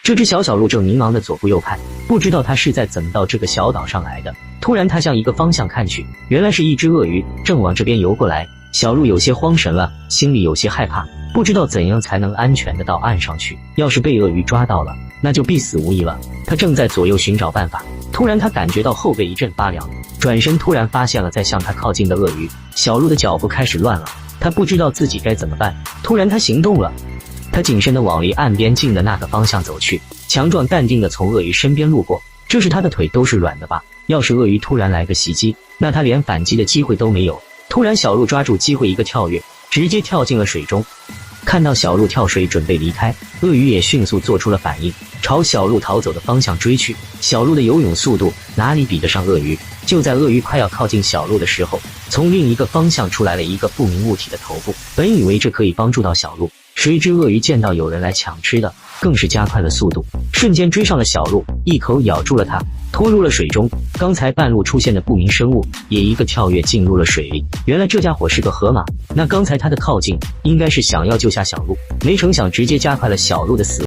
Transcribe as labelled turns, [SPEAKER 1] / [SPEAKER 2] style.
[SPEAKER 1] 这只小鹿正迷茫的左顾右盼，不知道它是在怎么到这个小岛上来的。突然它向一个方向看去，原来是一只鳄鱼正往这边游过来。小鹿有些慌神了，心里有些害怕，不知道怎样才能安全的到岸上去。要是被鳄鱼抓到了，那就必死无疑了。他正在左右寻找办法，突然他感觉到后背一阵发凉，转身突然发现了在向他靠近的鳄鱼。小鹿的脚步开始乱了，他不知道自己该怎么办。突然他行动了，他谨慎地往离岸边近的那个方向走去，强壮淡定地从鳄鱼身边路过。这时他的腿都是软的吧？要是鳄鱼突然来个袭击，那他连反击的机会都没有。突然小鹿抓住机会一个跳跃，直接跳进了水中。看到小鹿跳水准备离开，鳄鱼也迅速做出了反应，朝小鹿逃走的方向追去。小鹿的游泳速度哪里比得上鳄鱼？就在鳄鱼快要靠近小鹿的时候，从另一个方向出来了一个不明物体的头部。本以为这可以帮助到小鹿，谁知鳄鱼见到有人来抢吃的，更是加快了速度，瞬间追上了小鹿，一口咬住了它，拖入了水中。刚才半路出现的不明生物也一个跳跃进入了水里。原来这家伙是个河马，那刚才他的靠近应该是想要救下小鹿，没成想直接加快了小鹿的死